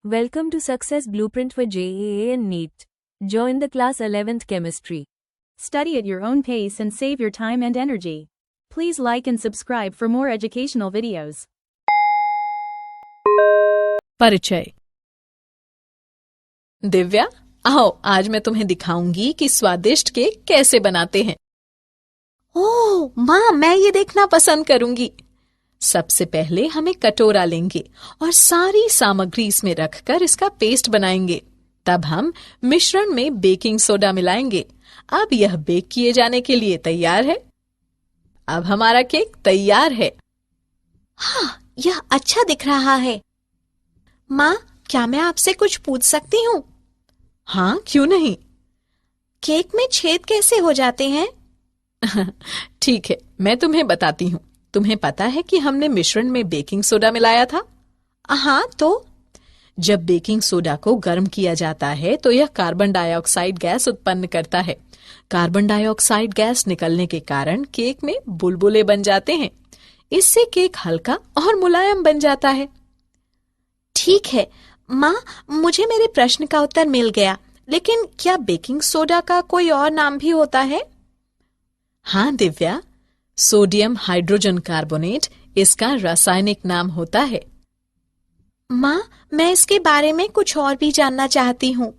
Welcome to Success Blueprint for JEE and NEET. Join the class 11th Chemistry. Study at your own pace and save your time and energy. Please like and subscribe for more educational videos. परिचय। दिव्या, आओ आज मैं तुम्हें दिखाऊंगी कि स्वादिष्ट cake कैसे बनाते हैं। ओह माँ, मैं ये देखना पसंद करूंगी। सबसे पहले हम एक कटोरा लेंगे और सारी सामग्री इसमें रखकर इसका पेस्ट बनाएंगे। तब हम मिश्रण में बेकिंग सोडा मिलाएंगे। अब यह बेक किए जाने के लिए तैयार है। अब हमारा केक तैयार है। हाँ, यह अच्छा दिख रहा है। माँ, क्या मैं आपसे कुछ पूछ सकती हूँ? हाँ, क्यों नहीं। केक में छेद कैसे हो जाते हैं? ठीक है, मैं तुम्हें बताती हूँ। तुम्हें पता है कि हमने मिश्रण में बेकिंग सोडा मिलाया था? हाँ, तो जब बेकिंग सोडा को गर्म किया जाता है तो यह कार्बन डाइऑक्साइड गैस उत्पन्न करता है। कार्बन डाइऑक्साइड गैस निकलने के कारण केक में बुलबुले बन जाते हैं। इससे केक हल्का और मुलायम बन जाता है। ठीक है माँ, मुझे मेरे प्रश्न का उत्तर मिल गया, लेकिन क्या बेकिंग सोडा का कोई और नाम भी होता है? हाँ दिव्या, सोडियम हाइड्रोजन कार्बोनेट इसका रासायनिक नाम होता है। माँ, मैं इसके बारे में कुछ और भी जानना चाहती हूँ।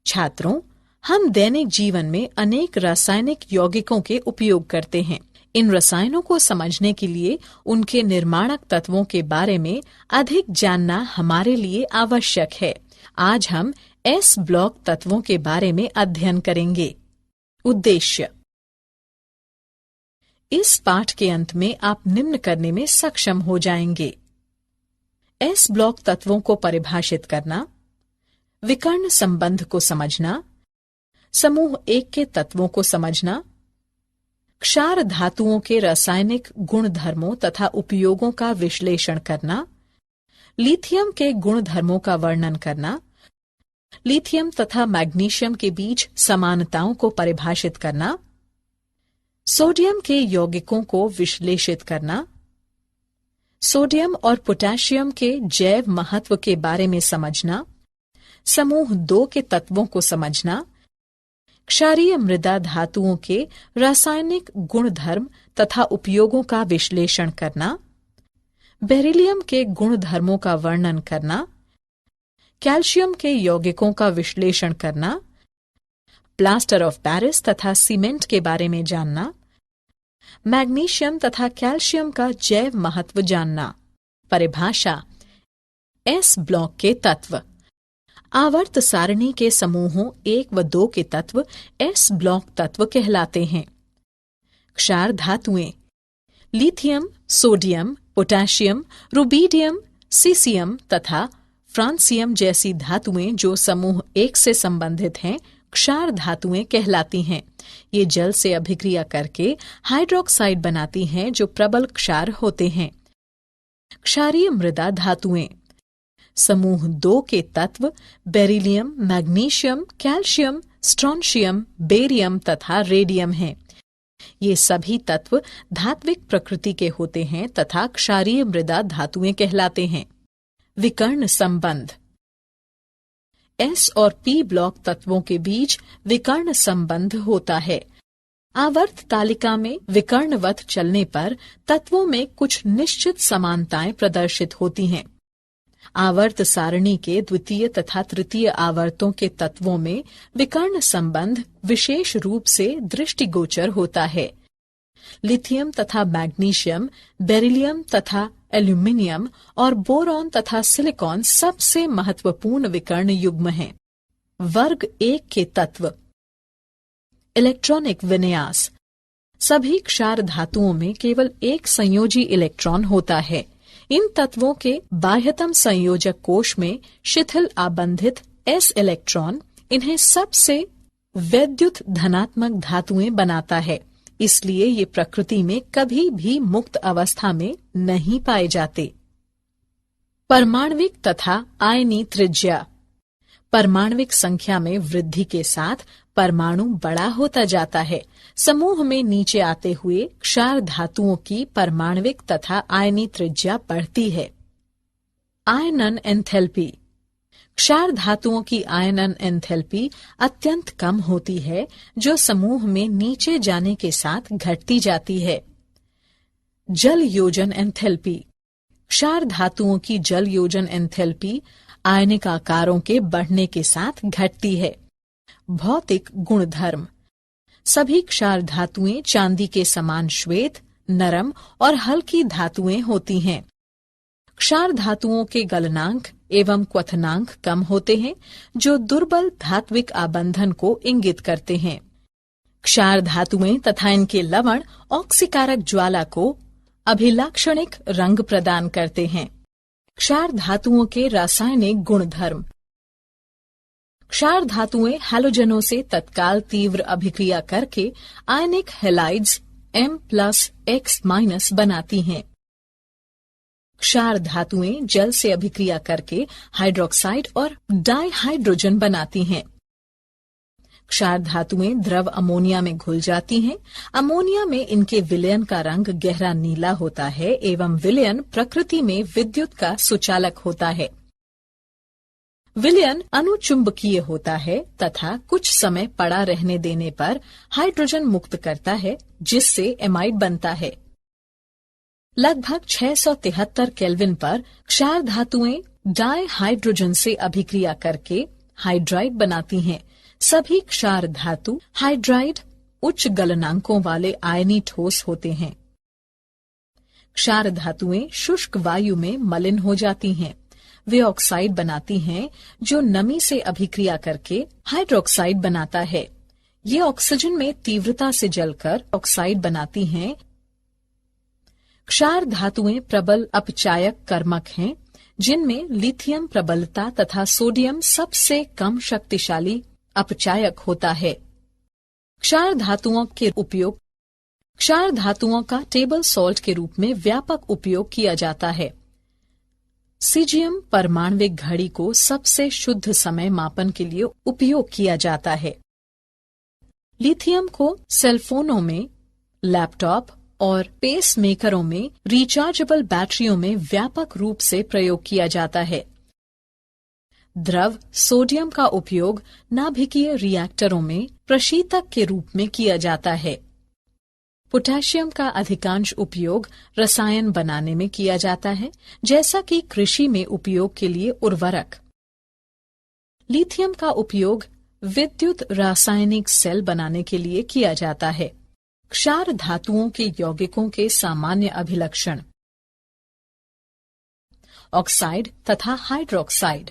छात्रों, हम दैनिक जीवन में अनेक रासायनिक यौगिकों के उपयोग करते हैं। इन रसायनों को समझने के लिए उनके निर्माणक तत्वों के बारे में अधिक जानना हमारे लिए आवश्यक है। आज हम एस ब्लॉक तत्वों के बारे में अध्ययन करेंगे। उद्देश्य। इस पाठ के अंत में आप निम्न करने में सक्षम हो जाएंगे। एस ब्लॉक तत्वों को परिभाषित करना, विकर्ण संबंध को समझना, समूह 1 के तत्वों को समझना, क्षार धातुओं के रासायनिक गुणधर्मों तथा उपयोगों का विश्लेषण करना, लिथियम के गुणधर्मों का वर्णन करना, लिथियम तथा मैग्नीशियम के बीच समानताओं को परिभाषित करना, सोडियम के यौगिकों को विश्लेषित करना, सोडियम और पोटेशियम के जैव महत्व के बारे में समझना, समूह 2 के तत्वों को समझना, क्षारीय मृदा धातुओं के रासायनिक गुणधर्म तथा उपयोगों का विश्लेषण करना, बेरिलियम के गुणधर्मों का वर्णन करना, कैल्शियम के यौगिकों का विश्लेषण करना, प्लास्टर ऑफ पेरिस तथा सीमेंट के बारे में जानना, मैग्नीशियम तथा कैल्शियम का जैव महत्व जानना। परिभाषा। एस ब्लॉक के तत्व। आवर्त सारणी के समूहों 1 व 2 के तत्व एस ब्लॉक तत्व कहलाते हैं। क्षार धातुएं lithium, sodium, potassium, rubidium, caesium तथा फ्रांसियम जैसी धातुएं जो समूह 1 से संबंधित हैं, क्षार धातुएं कहलाती हैं। ये जल से अभिक्रिया करके हाइड्रोक्साइड बनाती हैं जो प्रबल क्षार होते हैं। क्षारीय मृदा धातुएं समूह 2 के तत्व beryllium, magnesium, calcium, strontium, barium तथा रेडियम हैं। ये सभी तत्व धात्विक प्रकृति के होते हैं तथा क्षारीय मृदा धातुएं कहलाते हैं। विकर्ण संबंध। एस और पी ब्लॉक तत्वों के बीच विकर्ण संबंध होता है। आवर्त तालिका में विकर्णवत चलने पर तत्वों में कुछ निश्चित समानताएं प्रदर्शित होती हैं। आवर्त सारणी के द्वितीय तथा तृतीय आवर्तों के तत्वों में विकर्ण संबंध विशेष रूप से दृष्टिगोचर होता है। लिथियम तथा मैग्नीशियम, बेरिलियम तथा एल्यूमिनियम और बोरॉन तथा सिलिकॉन सबसे महत्वपूर्ण विकर्ण युग्म हैं। वर्ग 1 के तत्व। इलेक्ट्रॉनिक विन्यास। सभी क्षार धातुओं में केवल एक संयोजी इलेक्ट्रॉन होता है। इन तत्वों के बाह्यतम संयोजक कोश में शिथिल आबंधित s इलेक्ट्रॉन इन्हें सबसे वैद्युत धनात्मक धातुएं बनाता है। इसलिए ये प्रकृति में कभी भी मुक्त अवस्था में नहीं पाए जाते। परमाण्विक तथा आयनी त्रिज्या। परमाण्विक संख्या में वृद्धि के साथ परमाणु बड़ा होता जाता है। समूह में नीचे आते हुए क्षार धातुओं की परमाण्विक तथा आयनी त्रिज्या बढ़ती है। आयनन एंथैल्पी। क्षार धातुओं की आयनन एंथैल्पी अत्यंत कम होती है, जो समूह में नीचे जाने के साथ घटती जाती है। जल योजन एंथैल्पी। क्षार धातुओं की जल योजन एंथैल्पी आयनिक आकारों के बढ़ने के साथ घटती है। भौतिक गुणधर्म। सभी क्षार धातुएं चांदी के समान श्वेत, नरम और हल्की धातुएं होती हैं। क्षार धातुओं के गलनांक एवं क्वथनांक कम होते हैं, जो दुर्बल धात्विक आबंधन को इंगित करते हैं। क्षार धातुएं तथा इनके लवण ऑक्सीकारक ज्वाला को अभिलाक्षणिक रंग प्रदान करते हैं। क्षार धातुओं के रासायनिक गुणधर्म। क्षार धातुएं हैलोजनों से तत्काल तीव्र अभिक्रिया करके आयनिक हैलाइड्स M+X- बनाती हैं। क्षार धातुएं जल से अभिक्रिया करके हाइड्रोक्साइड और डाइहाइड्रोजन बनाती हैं। क्षार धातुएं द्रव अमोनिया में घुल जाती हैं। अमोनिया में इनके विलयन का रंग गहरा नीला होता है एवं विलयन प्रकृति में विद्युत का सुचालक होता है। विलयन अनुचुंबकीय होता है तथा कुछ समय पड़ा रहने देने पर हाइड्रोजन मुक्त करता है, जिससे एमाइड बनता है। लगभग 673 केल्विन पर क्षार धातुएं डाइहाइड्रोजन से अभिक्रिया करके हाइड्राइड बनाती हैं। सभी क्षार धातु हाइड्राइड उच्च गलनांकों वाले आयनी ठोस होते हैं। क्षार धातुएं शुष्क वायु में मलिन हो जाती हैं। वे ऑक्साइड बनाती हैं, जो नमी से अभिक्रिया करके हाइड्रोक्साइड बनाता है। ये ऑक्सीजन में तीव्रता से जलकर ऑक्साइड बनाती हैं। क्षार धातुएं प्रबल अपचायक कर्मक हैं, जिनमें लिथियम प्रबलता तथा सोडियम सबसे कम शक्तिशाली अपचायक होता है। क्षार धातुओं का टेबल सॉल्ट के रूप में व्यापक उपयोग किया जाता है। सीजियम परमाणविक घड़ी को सबसे शुद्ध समय मापन के लिए उपयोग किया जाता है। लिथियम को सेलफोनों में, लैपटॉप और पेस मेकरों में रिचार्जेबल बैटरियों में व्यापक रूप से प्रयोग किया जाता है। द्रव सोडियम का उपयोग नाभिकीय रिएक्टरों में प्रशीतक के रूप में किया जाता है। पोटेशियम का अधिकांश उपयोग रसायन बनाने में किया जाता है, जैसा कि कृषि में उपयोग के लिए उर्वरक। लिथियम का उपयोग विद्युत रासायनिक सेल बनाने के लिए किया जाता है। क्षार धातुओं के यौगिकों के सामान्य अभिलक्षण। ऑक्साइड तथा हाइड्रोक्साइड।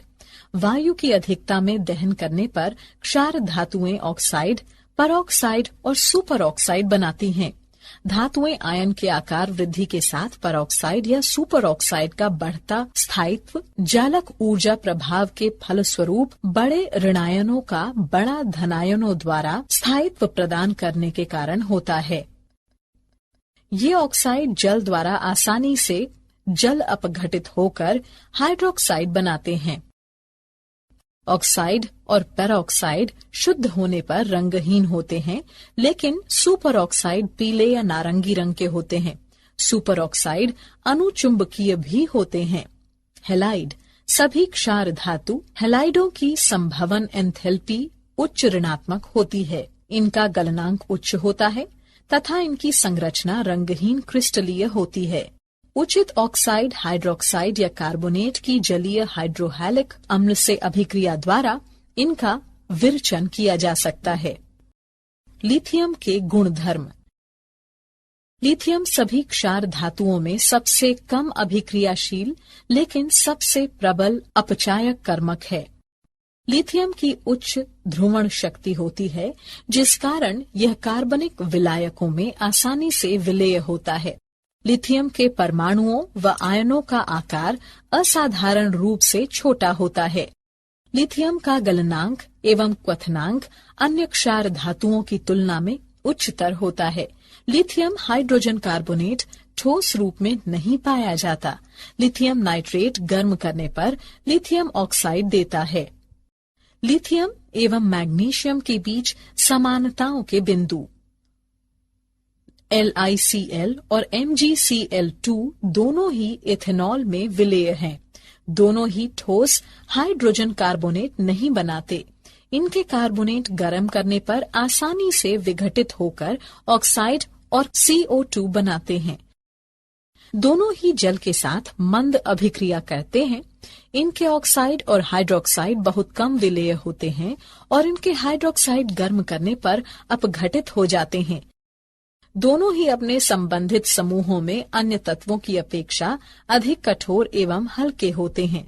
वायु की अधिकता में दहन करने पर क्षार धातुएं ऑक्साइड, परऑक्साइड और सुपर ऑक्साइड बनाती हैं। धातुएं आयन के आकार वृद्धि के साथ परऑक्साइड या सुपर ऑक्साइड का बढ़ता स्थायित्व जालक ऊर्जा प्रभाव के फलस्वरूप बड़े ऋणायनों का बड़ा धनायनों द्वारा स्थायित्व प्रदान करने के कारण होता है। ये ऑक्साइड जल द्वारा आसानी से जल अपघटित होकर हाइड्रोक्साइड बनाते हैं। ऑक्साइड और पेरोक्साइड शुद्ध होने पर रंगहीन होते हैं, लेकिन सुपर ऑक्साइड पीले या नारंगी रंग के होते हैं। सुपर ऑक्साइड अनुचुंबकीय भी होते हैं। हैलाइड। सभी क्षार धातु हैलाइडों की संभवन एंथैल्पी उच्च ऋणात्मक होती है। इनका गलनांक उच्च होता है तथा इनकी संरचना रंगहीन क्रिस्टलीय होती है। उचित ऑक्साइड, हाइड्रोक्साइड या कार्बोनेट की जलीय हाइड्रोहैलिक अम्ल से अभिक्रिया द्वारा इनका विरचन किया जा सकता है। लिथियम के गुणधर्म। लिथियम सभी क्षार धातुओं में सबसे कम अभिक्रियाशील लेकिन सबसे प्रबल अपचायक कर्मक है। लिथियम की उच्च ध्रुवण शक्ति होती है, जिस कारण यह कार्बनिक विलायकों में आसानी से विलेय होता है। लिथियम के परमाणुओं व आयनों का आकार असाधारण रूप से छोटा होता है। लिथियम का गलनांक एवं क्वथनांक अन्य क्षार धातुओं की तुलना में उच्चतर होता है। लिथियम हाइड्रोजन कार्बोनेट ठोस रूप में नहीं पाया जाता। लिथियम नाइट्रेट गर्म करने पर लिथियम ऑक्साइड देता है। लिथियम एवं मैग्नीशियम के बीच समानताओं के बिंदु। LiCl और MgCl2 दोनों ही इथेनॉल में विलेय हैं। दोनों ही ठोस हाइड्रोजन कार्बोनेट नहीं बनाते। इनके कार्बोनेट गर्म करने पर आसानी से विघटित होकर ऑक्साइड और CO2 बनाते हैं। दोनों ही जल के साथ मंद अभिक्रिया करते हैं। इनके ऑक्साइड और हाइड्रोक्साइड बहुत कम विलेय होते हैं और इनके हाइड्रोक्साइड गर्म करने पर अपघटित हो जाते हैं। दोनों ही अपने संबंधित समूहों में अन्य तत्वों की अपेक्षा अधिक कठोर एवं हल्के होते हैं।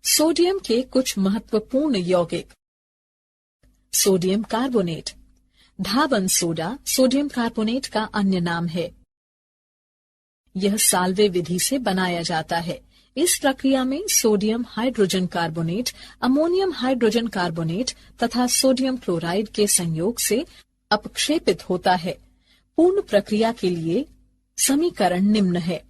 सोडियम के कुछ महत्वपूर्ण यौगिक। Sodium carbonate. धावन सोडा सोडियम कार्बोनेट का अन्य नाम है। यह साल्वे विधि से बनाया जाता है। इस प्रक्रिया में sodium hydrogen carbonate, ammonium hydrogen carbonate तथा सोडियम क्लोराइड के संयोग से अपक्षेपित होता है। पूर्ण प्रक्रिया के लिए समीकरण निम्न है।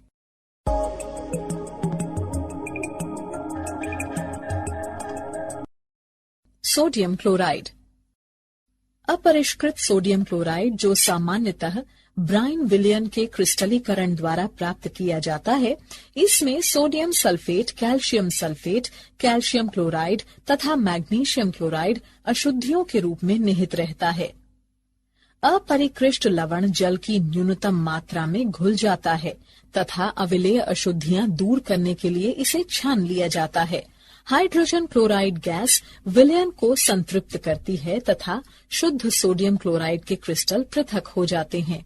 Sodium chloride. अपरिष्कृत सोडियम क्लोराइड, जो सामान्यतः ब्राइन विलियन के क्रिस्टलीकरण द्वारा प्राप्त किया जाता है, इसमें sodium sulphate, calcium sulphate, calcium chloride तथा मैग्नीशियम क्लोराइड अशुद्धियों के रूप में निहित रहता है। अपरिकृष्ट लवण जल की न्यूनतम मात्रा में घुल जाता है तथा अविलेय अशुद्धियां दूर करने के लिए इसे छान लिया जाता है। हाइड्रोजन क्लोराइड गैस विलयन को संतृप्त करती है तथा शुद्ध सोडियम क्लोराइड के क्रिस्टल पृथक हो जाते हैं।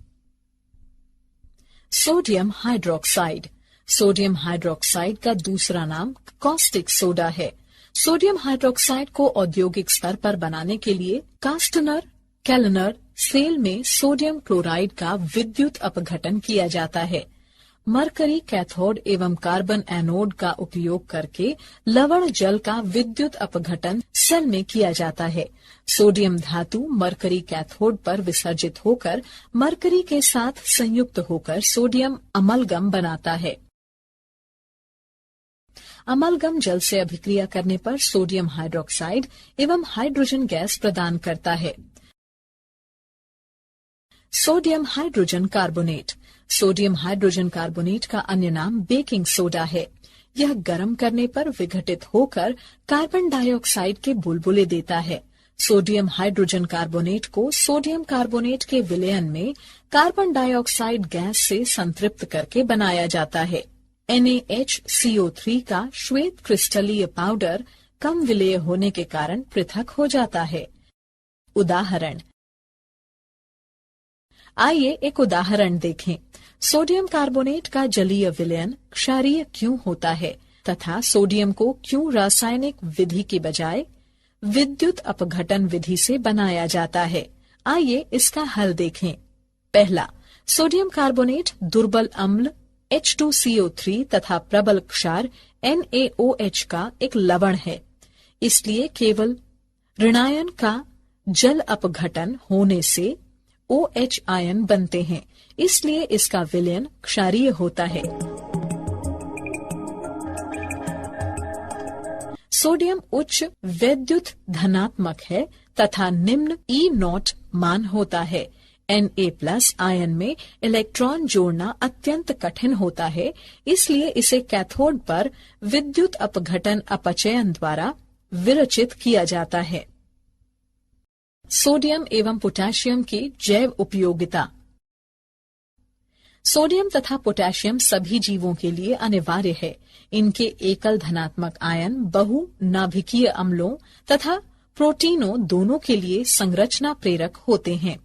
Sodium hydroxide. सोडियम हाइड्रोक्साइड का दूसरा नाम कॉस्टिक सोडा है। सोडियम हाइड्रोक्साइड को औद्योगिक स्तर पर बनाने के लिए कास्टनर, केलनर सेल में सोडियम क्लोराइड का विद्युत अपघटन किया जाता है। मरकरी कैथोड एवं कार्बन एनोड का उपयोग करके लवण जल का विद्युत अपघटन सेल में किया जाता है। सोडियम धातु मरकरी कैथोड पर विसर्जित होकर मरकरी के साथ संयुक्त होकर सोडियम अमलगम बनाता है। अमलगम जल से अभिक्रिया करने पर सोडियम हाइड्रोक्साइड एवं हाइड्रोजन गैस प्रदान करता है। Sodium hydrogen carbonate. Sodium hydrogen carbonate का अन्य नाम बेकिंग सोडा है। यह गर्म करने पर विघटित होकर कार्बन डाइऑक्साइड के बुलबुले देता है। सोडियम हाइड्रोजन कार्बोनेट को सोडियम कार्बोनेट के विलयन में कार्बन डाइऑक्साइड गैस से संतृप्त करके बनाया जाता है। NaHCO3 का श्वेत क्रिस्टलीय पाउडर कम विलेय होने के कारण पृथक हो जाता है। उदाहरण। आइए एक उदाहरण देखें। सोडियम कार्बोनेट का जलीय विलयन क्षारीय क्यों होता है तथा सोडियम को क्यों रासायनिक विधि के बजाय विद्युत अपघटन विधि से बनाया जाता है। आइए इसका हल देखें। पहला, सोडियम कार्बोनेट दुर्बल अम्ल H2CO3 तथा प्रबल क्षार NaOH का एक लवण है, इसलिए केवल ऋणायन का जल अपघटन होने से OH आयन बनते हैं, इसलिए इसका विलयन क्षारीय होता है। सोडियम उच्च वैद्युत धनात्मक है तथा निम्न E0 मान होता है। Na+ आयन में इलेक्ट्रॉन जोड़ना अत्यंत कठिन होता है, इसलिए इसे कैथोड पर विद्युत अपघटन अपचयन द्वारा विरचित किया जाता है। सोडियम एवं पोटेशियम की जैव उपयोगिता। सोडियम तथा पोटेशियम सभी जीवों के लिए अनिवार्य है। इनके एकल धनात्मक आयन बहु नाभिकीय अम्लों तथा प्रोटीनों दोनों के लिए संरचना प्रेरक होते हैं।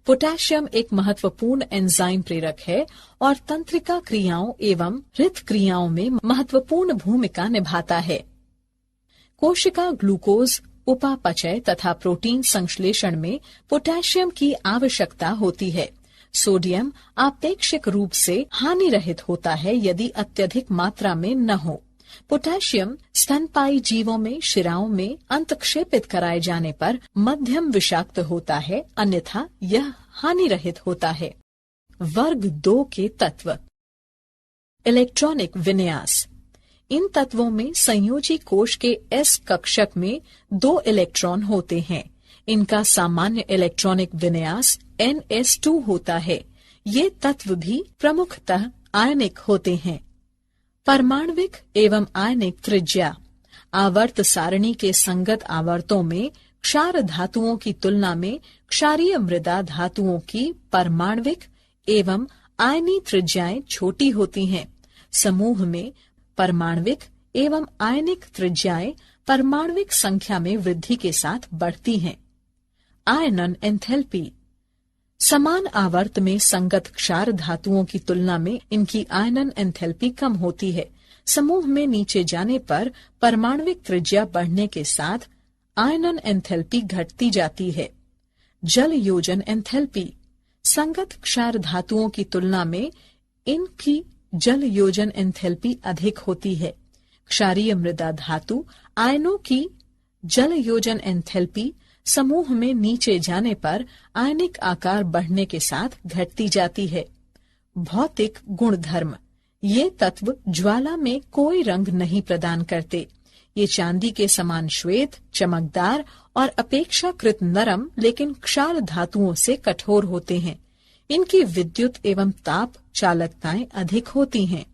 पोटेशियम एक महत्वपूर्ण एंजाइम प्रेरक है और तंत्रिका क्रियाओं एवं हृत क्रियाओं में महत्वपूर्ण भूमिका निभाता है। कोशिका ग्लूकोज उपापचय तथा प्रोटीन संश्लेषण में पोटेशियम की आवश्यकता होती है। सोडियम आपेक्षिक रूप से हानि रहित होता है यदि अत्यधिक मात्रा में न हो। पोटेशियम स्तनपायी जीवों में शिराओं में अंतक्षेपित कराए जाने पर मध्यम विषाक्त होता है, अन्यथा यह हानि रहित होता है। वर्ग 2 के तत्व। इलेक्ट्रॉनिक विन्यास। इन तत्वों में संयोजी कोश के S कक्षक में 2 इलेक्ट्रॉन होते हैं। इनका सामान्य इलेक्ट्रॉनिक विन्यास NS2 होता है। ये तत्व भी प्रमुखतः आयनिक होते हैं। परमाण्विक एवं आयनिक त्रिज्या आवर्त सारणी के संगत आवर्तों में क्षार धातुओं की तुलना में क्षारीय मृदा धातुओं की परमाण्विक एवं आयनी त्रिज्याएं छोटी होती हैं। समूह में परमाण्विक एवं आयनिक त्रिज्याएं परमाण्विक संख्या में वृद्धि के साथ बढ़ती हैं। आयनन एंथैल्पी समान आवर्त में संगत क्षार धातुओं की तुलना में इनकी आयनन एंथैल्पी कम होती है। समूह में नीचे जाने पर परमाण्विक त्रिज्या बढ़ने के साथ आयनन एंथैल्पी घटती जाती है। जल योजन एंथैल्पी संगत क्षार धातुओं की तुलना में इनकी जल योजन एंथैल्पी अधिक होती है। क्षारीय मृदा धातु आयनों की जल योजन एंथैल्पी समूह में नीचे जाने पर आयनिक आकार बढ़ने के साथ घटती जाती है। भौतिक गुणधर्म ये तत्व ज्वाला में कोई रंग नहीं प्रदान करते। ये चांदी के समान श्वेत, चमकदार और अपेक्षाकृत नरम लेकिन क्षार धातुओं से कठोर होते हैं। इनकी विद्युत एवं ताप चालकताएं अधिक होती हैं।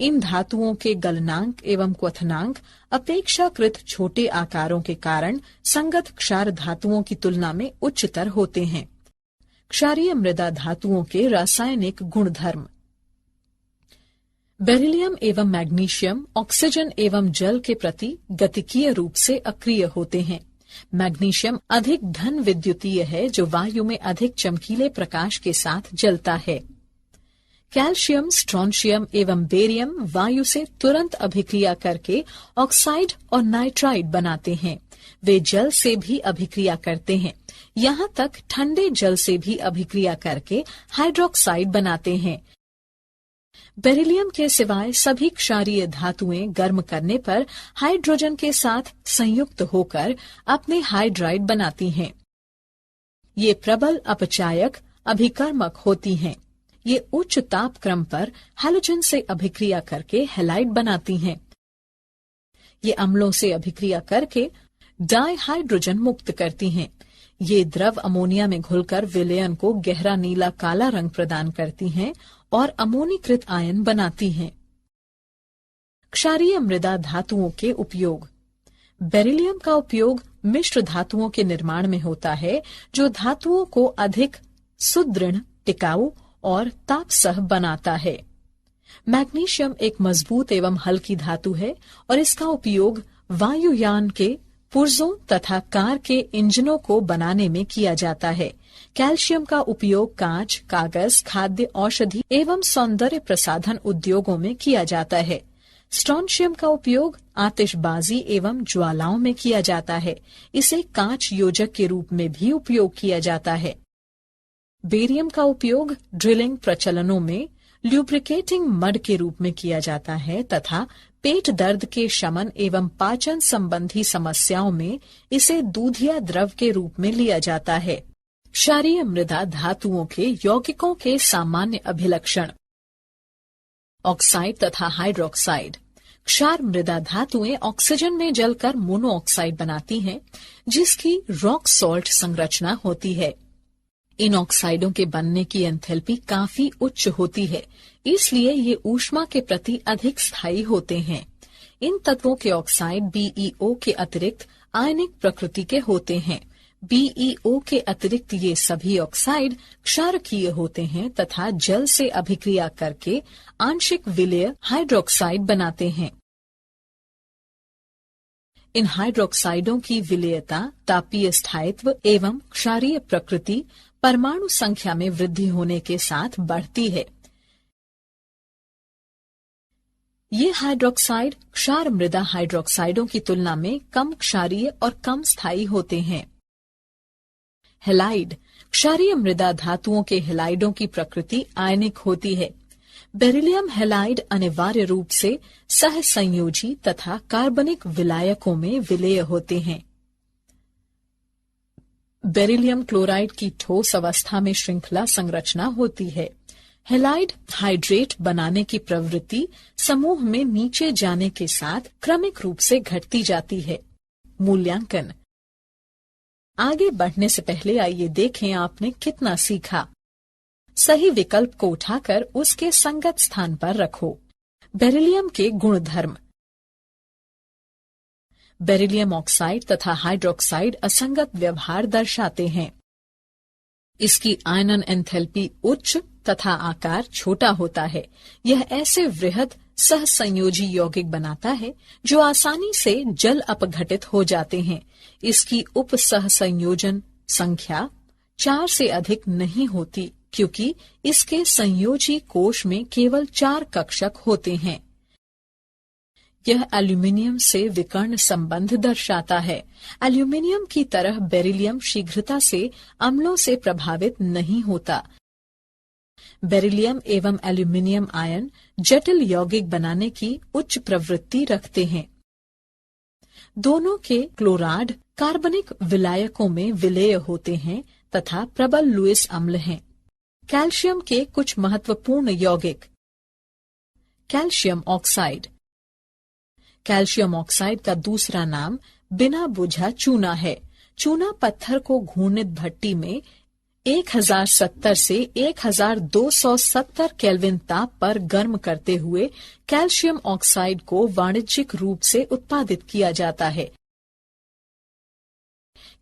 इन धातुओं के गलनांक एवं क्वथनांक अपेक्षाकृत छोटे आकारों के कारण संगत क्षार धातुओं की तुलना में उच्चतर होते हैं। क्षारीय मृदा धातुओं के रासायनिक गुणधर्म बेरिलियम एवं मैग्नीशियम ऑक्सीजन एवं जल के प्रति गतिकीय रूप से अक्रिय होते हैं। मैग्नीशियम अधिक धन विद्युतीय है जो वायु में अधिक चमकीले प्रकाश के साथ जलता है। कैल्शियम, स्ट्रोंशियम एवं बेरियम वायु से तुरंत अभिक्रिया करके ऑक्साइड और नाइट्राइड बनाते हैं। वे जल से भी अभिक्रिया करते हैं। यहाँ तक ठंडे जल से भी अभिक्रिया करके हाइड्रोक्साइड बनाते हैं। बेरिलियम के सिवाय सभी क्षारीय धातुएं गर्म करने पर हाइड्रोजन के साथ संयुक्त होकर अपने हाइड्राइड बनाती हैं। ये प्रबल अपचायक अभिकर्मक होती हैं। ये उच्च ताप क्रम पर हैलोजन से अभिक्रिया करके हैलाइड बनाती हैं। ये अम्लों से अभिक्रिया करके डाइहाइड्रोजन मुक्त करती हैं। ये द्रव अमोनिया में घुलकर विलयन को गहरा नीला काला रंग प्रदान करती हैं और अमोनीकृत आयन बनाती हैं। क्षारीय मृदा धातुओं के उपयोग बेरिलियम का उपयोग मिश्र धातुओं के निर्माण में होता है जो धातुओं को अधिक सुदृढ़, टिकाऊ और तापसह बनाता है। मैग्नीशियम एक मजबूत एवं हल्की धातु है और इसका उपयोग वायुयान के पुर्जों तथा कार के इंजनों को बनाने में किया जाता है। कैल्शियम का उपयोग कांच, कागज, खाद्य, औषधि एवं सौंदर्य प्रसाधन उद्योगों में किया जाता है। स्ट्रोंशियम का उपयोग आतिशबाजी एवं ज्वालाओं में किया जाता है। इसे कांच योजक के रूप में भी उपयोग किया जाता है। बेरियम का उपयोग ड्रिलिंग प्रचलनों में ल्यूब्रिकेटिंग मड के रूप में किया जाता है तथा पेट दर्द के शमन एवं पाचन संबंधी समस्याओं में इसे दूधिया द्रव के रूप में लिया जाता है। क्षारीय मृदा धातुओं के यौगिकों के सामान्य अभिलक्षण ऑक्साइड तथा हाइड्रोक्साइड। क्षार मृदा धातुएं ऑक्सीजन में जलकर मोनोऑक्साइड बनाती हैं, जिसकी रॉक सॉल्ट संरचना होती है। इन ऑक्साइडों के बनने की एंथैल्पी काफी उच्च होती है, इसलिए ये ऊष्मा के प्रति अधिक स्थायी होते हैं। इन तत्वों के ऑक्साइड बीईओ के अतिरिक्त आयनिक प्रकृति के होते हैं। बीईओ के अतिरिक्त ये सभी ऑक्साइड क्षारकीय होते हैं तथा जल से अभिक्रिया करके आंशिक विलय हाइड्रोक्साइड बनाते हैं। इन हाइड्रोक्साइडों की विलयता, तापीय स्थायित्व एवं क्षारीय प्रकृति परमाणु संख्या में वृद्धि होने के साथ बढ़ती है। ये हाइड्रोक्साइड क्षार मृदा हाइड्रोक्साइडों की तुलना में कम क्षारीय और कम स्थायी होते हैं। हैलाइड। क्षारीय मृदा धातुओं के हैलाइडों की प्रकृति आयनिक होती है। बेरिलियम हैलाइड अनिवार्य रूप से सहसंयोजी तथा कार्बनिक विलायकों में विलेय होते हैं। बेरिलियम क्लोराइड की ठोस अवस्था में श्रृंखला संरचना होती है। हैलाइड हाइड्रेट बनाने की प्रवृत्ति समूह में नीचे जाने के साथ क्रमिक रूप से घटती जाती है। मूल्यांकन। आगे बढ़ने से पहले आइए देखें आपने कितना सीखा। सही विकल्प को उठाकर उसके संगत स्थान पर रखो। बेरिलियम के गुणधर्म। बेरिलियम ऑक्साइड तथा हाइड्रोक्साइड असंगत व्यवहार दर्शाते हैं। इसकी आयनन एंथैल्पी उच्च तथा आकार छोटा होता है। यह ऐसे वृहद सहसंयोजी यौगिक बनाता है जो आसानी से जल अपघटित हो जाते हैं। इसकी उप सहसंयोजन संख्या 4 से अधिक नहीं होती क्योंकि इसके संयोजी कोश में केवल 4 कक्षक होते हैं। यह एल्यूमिनियम से विकर्ण संबंध दर्शाता है। एल्यूमिनियम की तरह बेरिलियम शीघ्रता से अम्लों से प्रभावित नहीं होता। बेरिलियम एवं एल्यूमिनियम आयन जटिल यौगिक बनाने की उच्च प्रवृत्ति रखते हैं। दोनों के क्लोराइड कार्बनिक विलायकों में विलेय होते हैं तथा प्रबल लुईस अम्ल हैं। कैल्शियम के कुछ महत्वपूर्ण यौगिक। Calcium oxide. कैल्शियम ऑक्साइड का दूसरा नाम बिना बुझा चूना है। चूना पत्थर को घूर्णित भट्टी में 1070 से 1270 केल्विन ताप पर गर्म करते हुए कैल्शियम ऑक्साइड को वाणिज्यिक रूप से उत्पादित किया जाता है।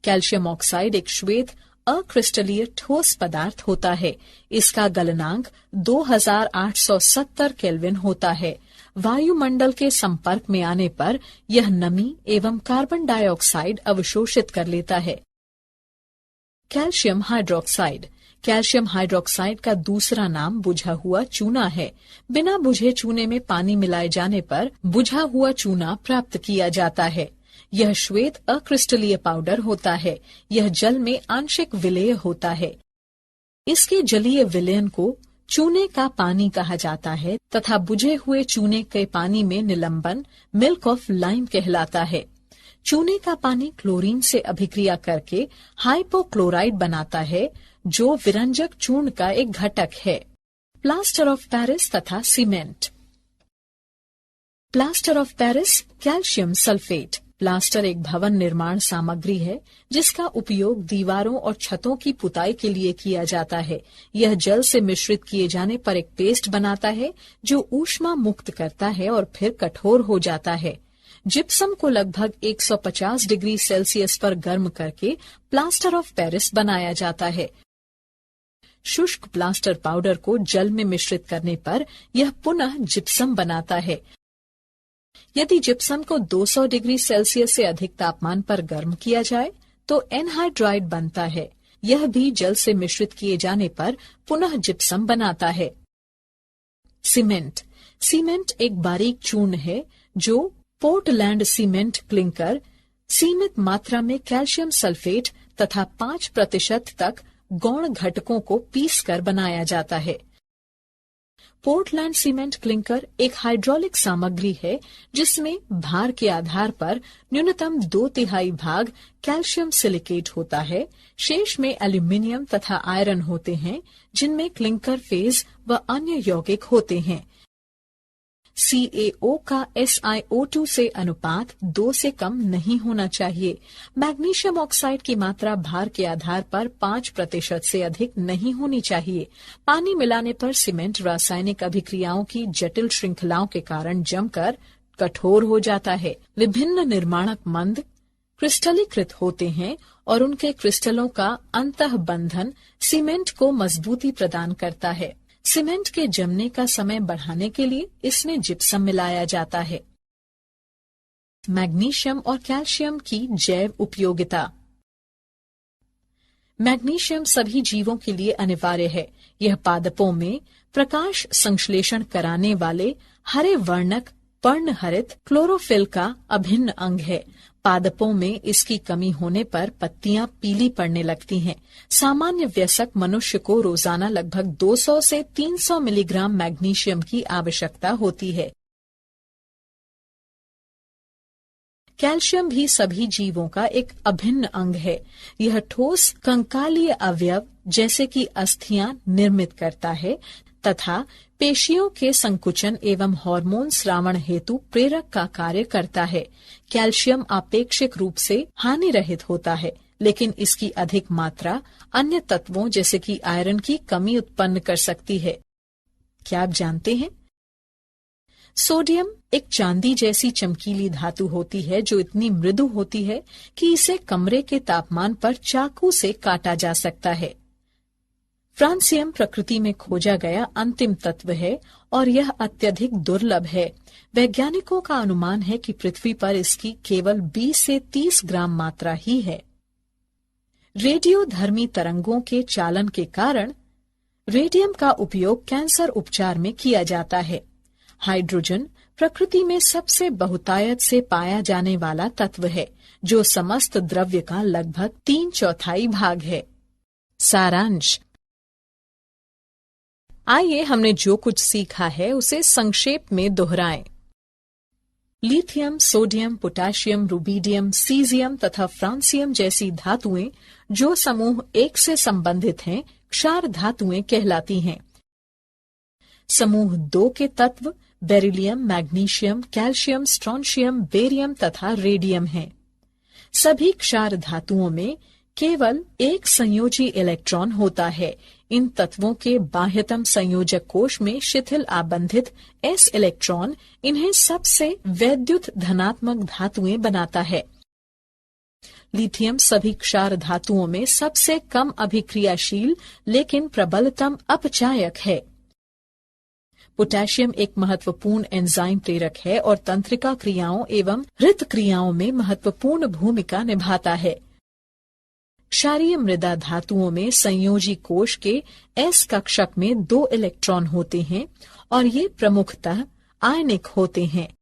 कैल्शियम ऑक्साइड एक श्वेत अक्रिस्टलीय ठोस पदार्थ होता है। इसका गलनांक 2870 केल्विन होता है। वायुमंडल के संपर्क में आने पर यह नमी एवं कार्बन डाइऑक्साइड अवशोषित कर लेता है। Calcium hydroxide. कैल्शियम हाइड्रोक्साइड का दूसरा नाम बुझा हुआ चूना है। बिना बुझे चूने में पानी मिलाए जाने पर बुझा हुआ चूना प्राप्त किया जाता है। यह श्वेत अक्रिस्टलीय पाउडर होता है। यह जल में आंशिक विलेय होता है। इसके जलीय विलयन को चूने का पानी कहा जाता है तथा बुझे हुए चूने के पानी में निलंबन मिल्क ऑफ लाइम कहलाता है। चूने का पानी क्लोरीन से अभिक्रिया करके हाइपोक्लोराइड बनाता है जो विरंजक चूर्ण का एक घटक है। प्लास्टर ऑफ पेरिस तथा cement. Plaster of Paris calcium sulphate. Plaster एक भवन निर्माण सामग्री है जिसका उपयोग दीवारों और छतों की पुताई के लिए किया जाता है। यह जल से मिश्रित किए जाने पर एक पेस्ट बनाता है जो ऊष्मा मुक्त करता है और फिर कठोर हो जाता है। जिप्सम को लगभग 150 डिग्री सेल्सियस पर गर्म करके प्लास्टर ऑफ पेरिस बनाया जाता है। शुष्क प्लास्टर पाउडर को जल में मिश्रित करने पर यह पुनः जिप्सम बनाता है। यदि जिप्सम को 200 डिग्री सेल्सियस से अधिक तापमान पर गर्म किया जाए तो एनहाइड्राइड बनता है। यह भी जल से मिश्रित किए जाने पर पुनः जिप्सम बनाता है। सीमेंट। सीमेंट एक बारीक चूर्ण है जो पोर्टलैंड सीमेंट क्लिंकर सीमित मात्रा में कैल्शियम सल्फेट तथा 5% तक गौण घटकों को पीसकर बनाया जाता है। पोर्टलैंड सीमेंट क्लिंकर एक हाइड्रोलिक सामग्री है जिसमें भार के आधार पर न्यूनतम 2/3 भाग कैल्शियम सिलिकेट होता है। शेष में एल्यूमिनियम तथा आयरन होते हैं जिनमें क्लिंकर फेज व अन्य यौगिक होते हैं। CaO का SiO2 से अनुपात 2 से कम नहीं होना चाहिए। मैग्नीशियम ऑक्साइड की मात्रा भार के आधार पर 5% से अधिक नहीं होनी चाहिए। पानी मिलाने पर सीमेंट रासायनिक अभिक्रियाओं की जटिल श्रृंखलाओं के कारण जमकर कठोर हो जाता है। विभिन्न निर्माणक मंद क्रिस्टलीकृत होते हैं और उनके क्रिस्टलों का अंतःबंधन सीमेंट को मजबूती प्रदान करता है। सीमेंट के जमने का समय बढ़ाने के लिए इसमें जिप्सम मिलाया जाता है। मैग्नीशियम और कैल्शियम की जैव उपयोगिता। मैग्नीशियम सभी जीवों के लिए अनिवार्य है। यह पादपों में प्रकाश संश्लेषण कराने वाले हरे वर्णक पर्णहरित क्लोरोफिल का अभिन्न अंग है। पादपों में इसकी कमी होने पर पत्तियां पीली पड़ने लगती हैं। सामान्य वयस्क मनुष्य को रोजाना लगभग 200 से 300 मिलीग्राम मैग्नीशियम की आवश्यकता होती है। कैल्शियम भी सभी जीवों का एक अभिन्न अंग है। यह ठोस कंकालीय अवयव जैसे कि अस्थियां निर्मित करता है तथा पेशियों के संकुचन एवं हार्मोन स्रावण हेतु प्रेरक का कार्य करता है। कैल्शियम आपेक्षिक रूप से हानि रहित होता है, लेकिन इसकी अधिक मात्रा अन्य तत्वों जैसे कि आयरन की कमी उत्पन्न कर सकती है। क्या आप जानते हैं सोडियम एक चांदी जैसी चमकीली धातु होती है जो इतनी मृदु होती है कि इसे कमरे के तापमान पर चाकू से काटा जा सकता है। फ्रांसियम प्रकृति में खोजा गया अंतिम तत्व है और यह अत्यधिक दुर्लभ है। वैज्ञानिकों का अनुमान है कि पृथ्वी पर इसकी केवल 20 से 30 ग्राम मात्रा ही है। रेडियोधर्मी तरंगों के चालन के कारण रेडियम का उपयोग कैंसर उपचार में किया जाता है। हाइड्रोजन प्रकृति में सबसे बहुतायत से पाया जाने वाला तत्व है, जो समस्त द्रव्य का लगभग 3/4 भाग है। सारांश। आइए हमने जो कुछ सीखा है उसे संक्षेप में दोहराएं। Lithium, sodium, potassium, rubidium, caesium तथा फ्रांसियम जैसी धातुएं जो समूह 1 से संबंधित हैं, क्षार धातुएं कहलाती हैं। समूह 2 के तत्व beryllium, magnesium, calcium, strontium, barium तथा रेडियम हैं। सभी क्षार धातुओं में केवल एक संयोजी इलेक्ट्रॉन होता है। इन तत्वों के बाह्यतम संयोजक कोश में शिथिल आबंधित s इलेक्ट्रॉन इन्हें सबसे वैद्युत धनात्मक धातुएं बनाता है। लिथियम सभी क्षार धातुओं में सबसे कम अभिक्रियाशील लेकिन प्रबलतम अपचायक है। पोटेशियम एक महत्वपूर्ण एंजाइम प्रेरक है और तंत्रिका क्रियाओं एवं हृत क्रियाओं में महत्वपूर्ण भूमिका निभाता है। क्षारीय मृदा धातुओं में संयोजी कोश के s कक्षक में 2 इलेक्ट्रॉन होते हैं और ये प्रमुखतः आयनिक होते हैं।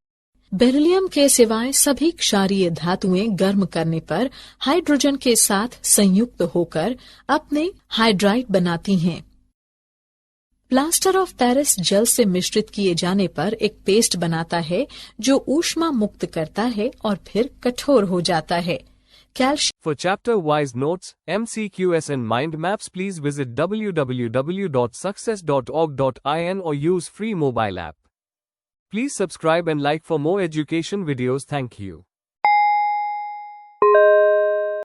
बेरिलियम के सिवाय सभी क्षारीय धातुएं गर्म करने पर हाइड्रोजन के साथ संयुक्त होकर अपने हाइड्राइड बनाती हैं। प्लास्टर ऑफ पेरिस जल से मिश्रित किए जाने पर एक पेस्ट बनाता है जो ऊष्मा मुक्त करता है और फिर कठोर हो जाता है। For chapter-wise notes, MCQs and mind maps, please visit www.success.org.in or use free mobile app. Please subscribe and like for more education videos. Thank you.